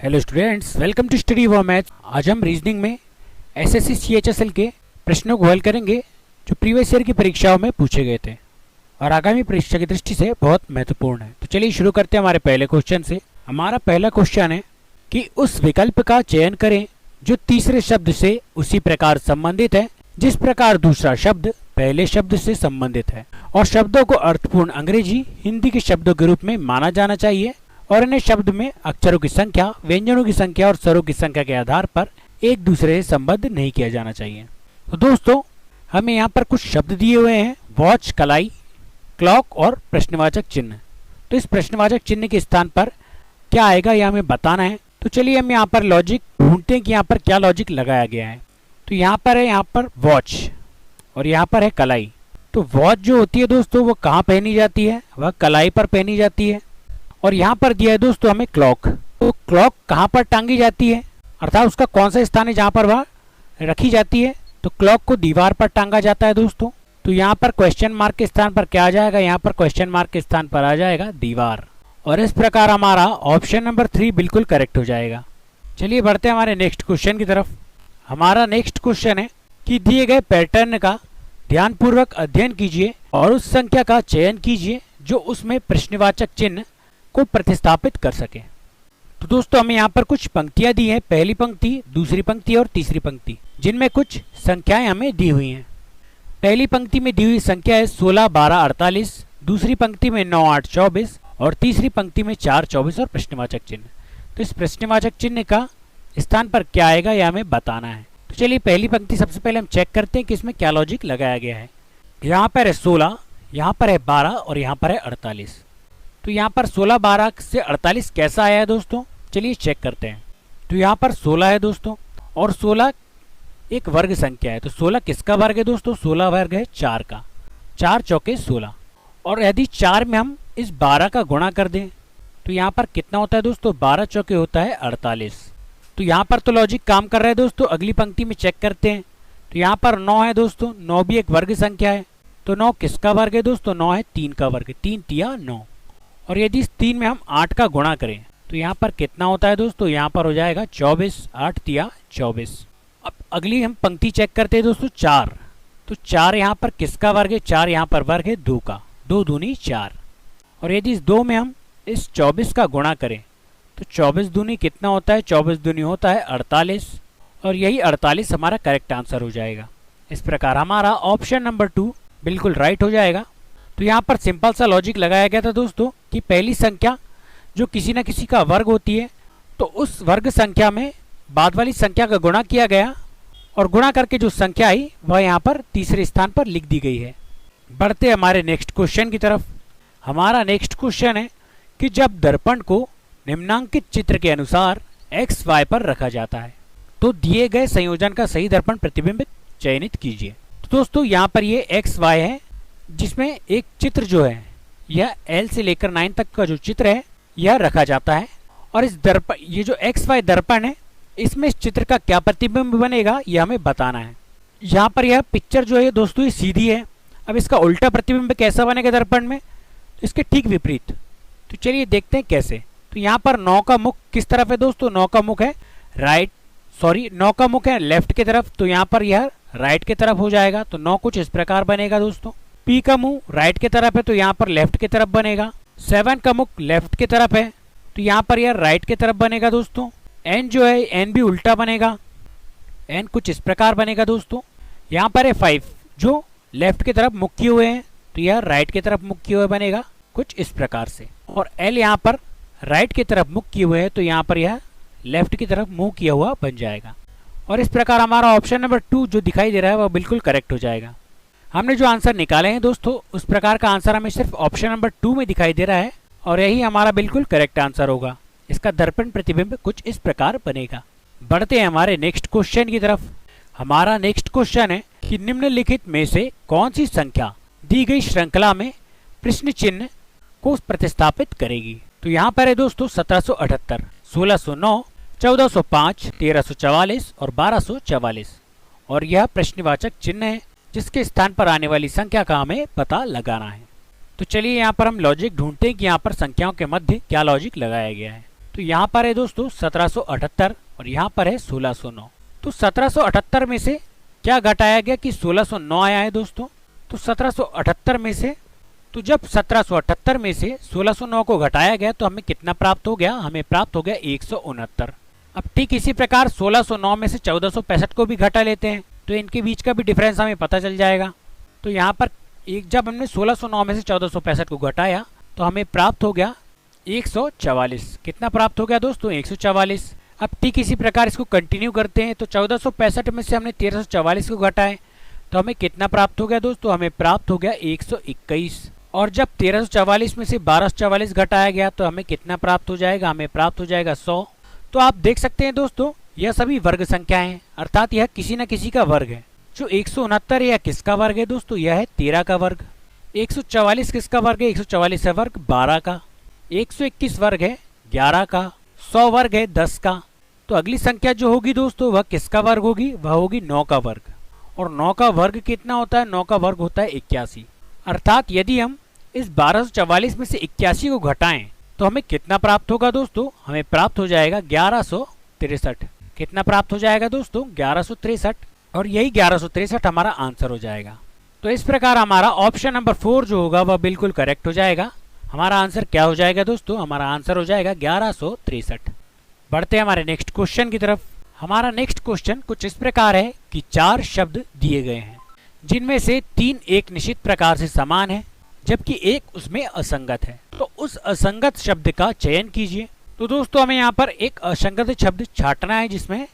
Hello students, welcome to study for maths. आज हम reasoning में एसएससी सीएचएसएल के प्रश्नों को हल करेंगे जो प्रीवियस ईयर की परीक्षाओं में पूछे गए थे और आगामी परीक्षा की दृष्टि से बहुत महत्वपूर्ण है। तो चलिए शुरू करते हैं हमारे पहले क्वेश्चन से। हमारा पहला क्वेश्चन है कि उस विकल्प का चयन करें जो तीसरे शब्द से उसी प्रकार संबंधित है जिस प्रकार दूसरा शब्द पहले शब्द से संबंधित है और शब्दों को अर्थपूर्ण अंग्रेजी हिंदी के शब्दों के रूप में माना जाना चाहिए और इन्हें शब्द में अक्षरों की संख्या, व्यंजनों की संख्या और स्वरों की संख्या के आधार पर एक दूसरे से संबद्ध नहीं किया जाना चाहिए। तो दोस्तों, हमें यहाँ पर कुछ शब्द दिए हुए हैं, वॉच, कलाई, क्लॉक और प्रश्नवाचक चिन्ह। तो इस प्रश्नवाचक चिन्ह के स्थान पर क्या आएगा यह हमें बताना है। तो चलिए हम यहाँ पर लॉजिक ढूंढते हैं कि यहाँ पर क्या लॉजिक लगाया गया है। तो यहाँ पर है यहाँ पर वॉच और यहाँ पर है कलाई। तो वॉच जो होती है दोस्तों वो कहाँ पहनी जाती है, वह कलाई पर पहनी जाती है। और यहाँ पर दिया है दोस्तों हमें क्लॉक। तो क्लॉक कहाँ पर टांगी जाती है, अर्थात उसका कौन सा स्थान है जहाँ पर वह रखी जाती है। तो क्लॉक को दीवार पर टांगा जाता है दोस्तों। तो यहाँ पर क्वेश्चन मार्क के स्थान पर क्या आ जाएगा, यहाँ पर क्वेश्चन मार्क के स्थान पर आ जाएगा दीवार। और इस प्रकार हमारा ऑप्शन नंबर 3 बिल्कुल करेक्ट हो जाएगा। चलिए बढ़ते हैं हमारे नेक्स्ट क्वेश्चन की तरफ। हमारा नेक्स्ट क्वेश्चन है कि दिए गए पैटर्न का ध्यानपूर्वक अध्ययन कीजिए और उस संख्या का चयन कीजिए जो उसमें प्रश्नवाचक चिन्ह को प्रतिस्थापित कर सके। तो दोस्तों हमें यहाँ पर कुछ पंक्तियां दी हैं, पहली पंक्ति, दूसरी पंक्ति और तीसरी पंक्ति, जिनमें कुछ संख्याएं हमें दी हुई हैं। पहली पंक्ति में दी हुई संख्या है 16, 12, 48, दूसरी पंक्ति में 9, 8, 24 और तीसरी पंक्ति में 4, 24 और प्रश्नवाचक चिन्ह। तो इस प्रश्नवाचक चिन्ह का स्थान पर क्या आएगा यह हमें बताना है। तो चलिए पहली पंक्ति सबसे पहले हम चेक करते हैं कि इसमें क्या लॉजिक लगाया गया है। यहाँ पर है 16, यहाँ पर है 12 और यहाँ पर है 48। तो यहाँ पर 16, 12 से 48 कैसा आया है दोस्तों, चलिए चेक करते हैं। तो यहाँ पर 16 है दोस्तों और 16 एक वर्ग संख्या है। तो 16 किसका वर्ग है दोस्तों, 16 वर्ग है 4 का, 4 चौके 16। और यदि 4 में हम इस 12 का गुणा कर दें तो यहाँ पर कितना होता है दोस्तों, 12 चौके होता है 48। तो यहाँ पर तो लॉजिक काम कर रहा है दोस्तों। अगली पंक्ति में चेक करते हैं। तो यहाँ पर 9 है दोस्तों, 9 भी एक वर्ग संख्या है। तो 9 किसका वर्ग है दोस्तों, 9 है 3 का वर्ग, 3 तिया 9। और यदि इस 3 में हम 8 का गुणा करें तो यहाँ पर कितना होता है दोस्तों, यहाँ पर हो जाएगा 24, 8 तिया 24। अब अगली हम पंक्ति चेक करते हैं दोस्तों, 4। तो 4 यहाँ पर किसका वर्ग है, 4 यहाँ पर वर्ग है 2 का, 2 दूनी 4। और यदि इस 2 में हम इस 24 का गुणा करें तो 24 दूनी कितना होता है, 24 दूनी होता है 48। और यही 48 हमारा करेक्ट आंसर हो जाएगा। इस प्रकार हमारा ऑप्शन नंबर 2 बिल्कुल राइट हो जाएगा। तो यहाँ पर सिंपल सा लॉजिक लगाया गया था दोस्तों कि पहली संख्या जो किसी न किसी का वर्ग होती है तो उस वर्ग संख्या में बाद वाली संख्या का गुणा किया गया और गुणा करके जो संख्या आई वह यहाँ पर तीसरे स्थान पर लिख दी गई है। बढ़ते हमारे नेक्स्ट क्वेश्चन की तरफ। हमारा नेक्स्ट क्वेश्चन है कि जब दर्पण को निम्नांकित चित्र के अनुसार एक्स वाई पर रखा जाता है तो दिए गए संयोजन का सही दर्पण प्रतिबिंब चयनित कीजिए। तो दोस्तों यहाँ पर ये एक्स वाई है जिसमें एक चित्र जो है यह L से लेकर 9 तक का जो चित्र है यह रखा जाता है। और इस दर्पण, ये जो एक्स वाई दर्पण है, इसमें इस चित्र का क्या प्रतिबिंब बनेगा यह हमें बताना है। यहाँ पर यह पिक्चर जो है दोस्तों ये सीधी है। अब इसका उल्टा प्रतिबिंब कैसा बनेगा दर्पण में, इसके ठीक विपरीत। तो चलिए देखते हैं कैसे। तो यहाँ पर 9 का मुख किस तरफ है दोस्तों, 9 का मुख है नौ का मुख है लेफ्ट की तरफ। तो यहाँ पर यह राइट की तरफ हो जाएगा। तो 9 कुछ इस प्रकार बनेगा दोस्तों। P का मुंह राइट की तरफ है तो यहाँ पर लेफ्ट की तरफ बनेगा। 7 का मुख लेफ्ट की तरफ है तो यहाँ पर यह राइट की तरफ बनेगा दोस्तों। N जो है N भी उल्टा बनेगा, N कुछ इस प्रकार बनेगा दोस्तों। यहाँ पर है 5 जो लेफ्ट की तरफ मुख किए हुए हैं तो यह राइट की तरफ मुख किए हुए बनेगा कुछ इस प्रकार से। और L यहाँ पर राइट की तरफ मुख किए हुए हैं तो यहाँ पर यह लेफ्ट की तरफ मुंह किया हुआ बन जाएगा। और इस प्रकार हमारा ऑप्शन नंबर 2 जो दिखाई दे रहा है वह बिल्कुल करेक्ट हो जाएगा। हमने जो आंसर निकाले हैं दोस्तों उस प्रकार का आंसर हमें सिर्फ ऑप्शन नंबर 2 में दिखाई दे रहा है और यही हमारा बिल्कुल करेक्ट आंसर होगा। इसका दर्पण प्रतिबिंब कुछ इस प्रकार बनेगा। बढ़ते हैं हमारे नेक्स्ट क्वेश्चन की तरफ। हमारा नेक्स्ट क्वेश्चन है कि निम्नलिखित में से कौन सी संख्या दी गई श्रृंखला में प्रश्न चिन्ह को प्रतिस्थापित करेगी। तो यहाँ पर है दोस्तों 1778, 1609, 1405, 1344 और 1244। और यह प्रश्नवाचक चिन्ह है जिसके स्थान पर आने वाली संख्या का हमें पता लगाना है। तो चलिए यहाँ पर हम लॉजिक ढूंढते हैं कि यहाँ पर संख्याओं के मध्य क्या लॉजिक लगाया गया है। तो यहाँ पर है दोस्तों 1778 और यहाँ पर है 1609। तो 1778 में से क्या घटाया गया कि 1609 आया है दोस्तों। तो 1778 में से, तो जब 1778 में से 1609 को घटाया गया तो हमें कितना प्राप्त हो गया, हमें प्राप्त हो गया 169। अब ठीक इसी प्रकार 1609 में से 1465 को भी घटा लेते हैं तो इनके बीच का भी डिफरेंस हमें पता चल जाएगा। तो यहाँ पर जब हमने 1609 में से 1465 को घटाया तो हमें प्राप्त हो गया 144। कितना प्राप्त हो गया दोस्तों, 144। अब ठीक इसी प्रकार इसको कंटिन्यू करते हैं। तो 1465 में से हमने 1344 को घटाए तो हमें कितना प्राप्त हो गया दोस्तों, हमें प्राप्त हो गया 121। और जब 1344 में से 1244 घटाया गया तो हमें कितना प्राप्त हो जाएगा, हमें प्राप्त हो जाएगा 100। तो आप देख सकते हैं दोस्तों यह सभी वर्ग संख्याएं हैं, अर्थात यह किसी न किसी का वर्ग है। जो 169 यह किसका वर्ग है दोस्तों, यह है 13 का वर्ग। 144 किसका वर्ग है, 144 है वर्ग 12 का। 121 वर्ग है 11 का। 100 वर्ग है 10 का। तो अगली संख्या जो होगी दोस्तों वह किसका वर्ग होगी, वह होगी 9 का वर्ग। और 9 का वर्ग कितना होता है, 9 का वर्ग होता है 81। अर्थात यदि हम इस 1244 में से 81 को घटाएं तो हमें कितना प्राप्त होगा दोस्तों, हमें प्राप्त हो जाएगा 1163। कितना प्राप्त हो जाएगा दोस्तों, 1163। और यही 1163 हमारा आंसर हो जाएगा। तो इस प्रकार हमारा ऑप्शन नंबर 4 जो होगा वह बिल्कुल करेक्ट हो जाएगा। हमारा आंसर क्या हो जाएगा दोस्तों, हमारा आंसर हो जाएगा 1163। बढ़ते हैं हमारे नेक्स्ट क्वेश्चन की तरफ। हमारा नेक्स्ट क्वेश्चन कुछ इस प्रकार है कि 4 शब्द दिए गए हैं जिनमें से 3 एक निश्चित प्रकार से समान है जबकि एक उसमें असंगत है। तो उस असंगत शब्द का चयन कीजिए। तो दोस्तों हमें यहाँ पर एक असंगत शब्द छांटना है जिसमें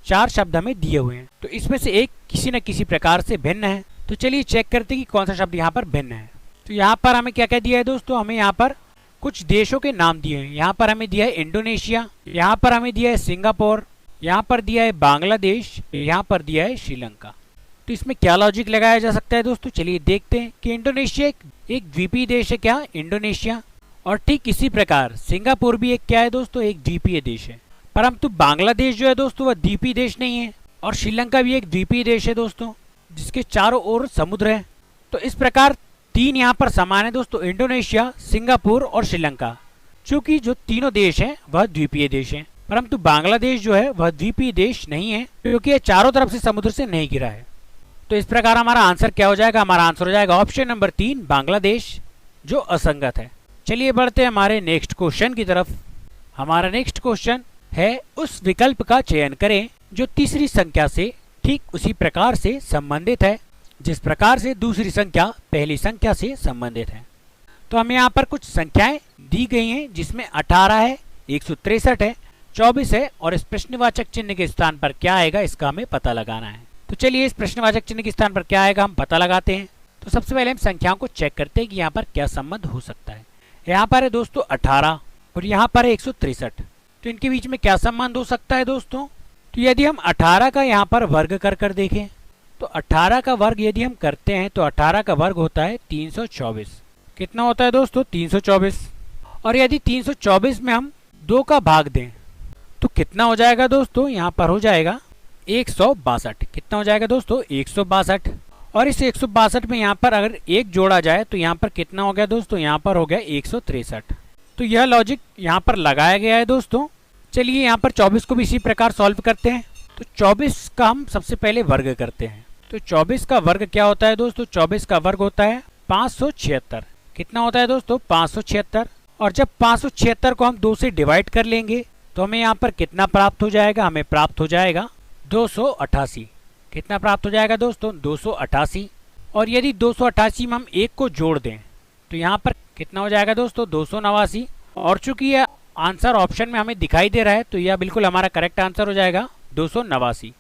4 शब्द हमें दिए हुए हैं। तो इसमें से एक किसी न किसी प्रकार से भिन्न है। तो चलिए चेक करते हैं कि कौन सा शब्द यहाँ पर भिन्न है। तो यहाँ पर हमें क्या क्या दिया है दोस्तों, हमें यहाँ पर कुछ देशों के नाम दिए हैं। यहाँ पर हमें दिया है इंडोनेशिया, यहाँ पर हमें दिया है सिंगापुर, यहाँ पर दिया है बांग्लादेश, यहाँ पर दिया है श्रीलंका। तो इसमें क्या लॉजिक लगाया जा सकता है दोस्तों, चलिए देखते हैं कि इंडोनेशिया एक द्वीपीय देश है क्या, इंडोनेशिया। और ठीक इसी प्रकार सिंगापुर भी एक क्या है दोस्तों, एक द्वीपीय देश है। परंतु बांग्लादेश जो है दोस्तों वह द्वीपीय देश नहीं है। और श्रीलंका भी एक द्वीपीय देश है दोस्तों जिसके चारों ओर समुद्र है। तो इस प्रकार 3 यहाँ पर समान है दोस्तों, इंडोनेशिया, सिंगापुर और श्रीलंका। चूंकि जो तीनों देश हैं वह द्वीपीय देश हैं, परंतु बांग्लादेश जो है वह द्वीपीय देश नहीं है क्योंकि यह चारों तरफ से समुद्र से नहीं घिरा है। तो इस प्रकार हमारा आंसर क्या हो जाएगा, हमारा आंसर हो जाएगा ऑप्शन नंबर 3 बांग्लादेश जो असंगत है। चलिए बढ़ते हैं हमारे नेक्स्ट क्वेश्चन की तरफ। हमारा नेक्स्ट क्वेश्चन है उस विकल्प का चयन करें जो तीसरी संख्या से ठीक उसी प्रकार से संबंधित है जिस प्रकार से दूसरी संख्या पहली संख्या से संबंधित है। तो हमें यहाँ पर कुछ संख्याएं दी गई हैं जिसमें 18 है, 163 है, 24 है और इस प्रश्नवाचक चिन्ह के स्थान पर क्या आएगा इसका हमें पता लगाना है। तो चलिए इस प्रश्नवाचक चिन्ह के स्थान पर क्या आएगा हम पता लगाते हैं। तो सबसे पहले हम संख्याओं को चेक करते हैं कि यहाँ पर क्या संबंध हो सकता है। यहाँ पर है दोस्तों 18 और यहाँ पर है 163। तो इनके बीच में क्या संबंध हो सकता है दोस्तों, तो यदि हम 18 का यहाँ पर वर्ग कर देखें तो 18 का वर्ग यदि हम करते हैं तो 18 का वर्ग होता है 324। कितना होता है दोस्तों, 324। और यदि 324 में हम 2 का भाग दें तो कितना हो जाएगा दोस्तों, यहाँ पर हो जाएगा 162। कितना हो जाएगा दोस्तों, 162। और इस 162 में यहाँ पर अगर 1 जोड़ा जाए तो यहाँ पर कितना हो गया दोस्तों, यहाँ पर हो गया 163। तो यह लॉजिक यहाँ पर लगाया गया है दोस्तों। चलिए यहाँ पर 24 को भी इसी प्रकार सॉल्व करते हैं। तो 24 का हम सबसे पहले वर्ग करते हैं। तो 24 का वर्ग क्या होता है दोस्तों, 24 का वर्ग होता है 576। कितना होता है दोस्तों, 576। और जब 576 को हम 2 से डिवाइड कर लेंगे तो हमें यहाँ पर कितना प्राप्त हो जाएगा, हमें प्राप्त हो जाएगा 288। कितना प्राप्त हो जाएगा दोस्तों, 288। और यदि 288 में हम 1 को जोड़ दें तो यहाँ पर कितना हो जाएगा दोस्तों, 289। और चूंकि यह आंसर ऑप्शन में हमें दिखाई दे रहा है तो यह बिल्कुल हमारा करेक्ट आंसर हो जाएगा 289।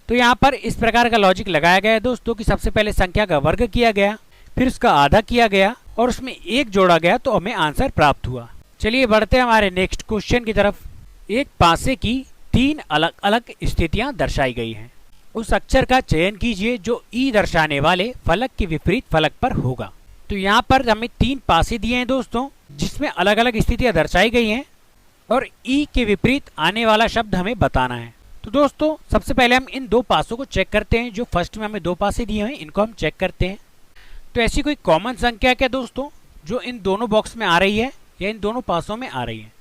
तो यहाँ पर इस प्रकार का लॉजिक लगाया गया है दोस्तों कि सबसे पहले संख्या का वर्ग किया गया, फिर उसका आधा किया गया और उसमें 1 जोड़ा गया तो हमें आंसर प्राप्त हुआ। चलिए बढ़ते हैं हमारे नेक्स्ट क्वेश्चन की तरफ। एक पासे की 3 अलग अलग स्थितियां दर्शाई गई हैं। उस अक्षर का चयन कीजिए जो ई दर्शाने वाले फलक के विपरीत फलक पर होगा। तो यहाँ पर हमें 3 पासे दिए हैं दोस्तों जिसमें अलग अलग स्थितियां दर्शाई गई हैं और ई के विपरीत आने वाला शब्द हमें बताना है। तो दोस्तों सबसे पहले हम इन 2 पासों को चेक करते हैं। जो फर्स्ट में हमें 2 पासे दिए हैं इनको हम चेक करते हैं। तो ऐसी कोई कॉमन संख्या क्या दोस्तों जो इन दोनों बॉक्स में आ रही है या इन दोनों पासों में आ रही है।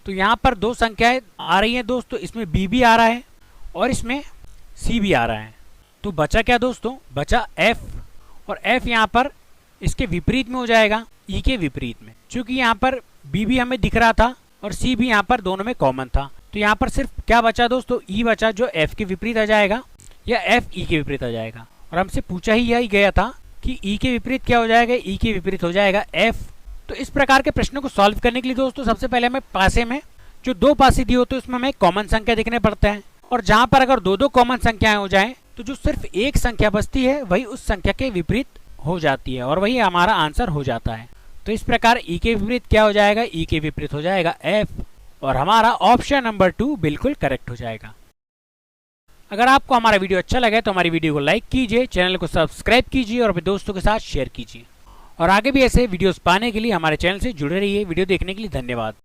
तो यहाँ पर दो संख्याएं आ रही हैं दोस्तों, इसमें b भी आ रहा है और इसमें c भी आ रहा है। तो बचा क्या दोस्तों, बचा f, और f यहाँ पर इसके विपरीत में हो जाएगा, e के विपरीत में। क्योंकि यहाँ पर b भी हमें दिख रहा था और c भी यहाँ पर दोनों में कॉमन था, तो यहाँ पर सिर्फ क्या बचा दोस्तों, e बचा, जो f के विपरीत आ जाएगा या f e के विपरीत आ जाएगा। और हमसे पूछा ही यही गया था कि e के विपरीत क्या हो जाएगा, e के विपरीत हो जाएगा f। तो इस प्रकार के प्रश्नों को सॉल्व करने के लिए दोस्तों सबसे पहले हमें पासे में जो दो पासे दिए होते हैं उसमें हमें कॉमन संख्या देखने पड़ते हैं, और जहां पर अगर दो दो कॉमन संख्याएं हो जाएं तो जो सिर्फ एक संख्या बचती है वही उस संख्या के विपरीत हो जाती है और वही हमारा आंसर हो जाता है। तो इस प्रकार e के विपरीत क्या हो जाएगा, e के विपरीत हो जाएगा f, और हमारा ऑप्शन नंबर 2 बिल्कुल करेक्ट हो जाएगा। अगर आपको हमारा वीडियो अच्छा लगे तो हमारी वीडियो को लाइक कीजिए, चैनल को सब्सक्राइब कीजिए और अपने दोस्तों के साथ शेयर कीजिए। और आगे भी ऐसे वीडियोस पाने के लिए हमारे चैनल से जुड़े रहिए। वीडियो देखने के लिए धन्यवाद।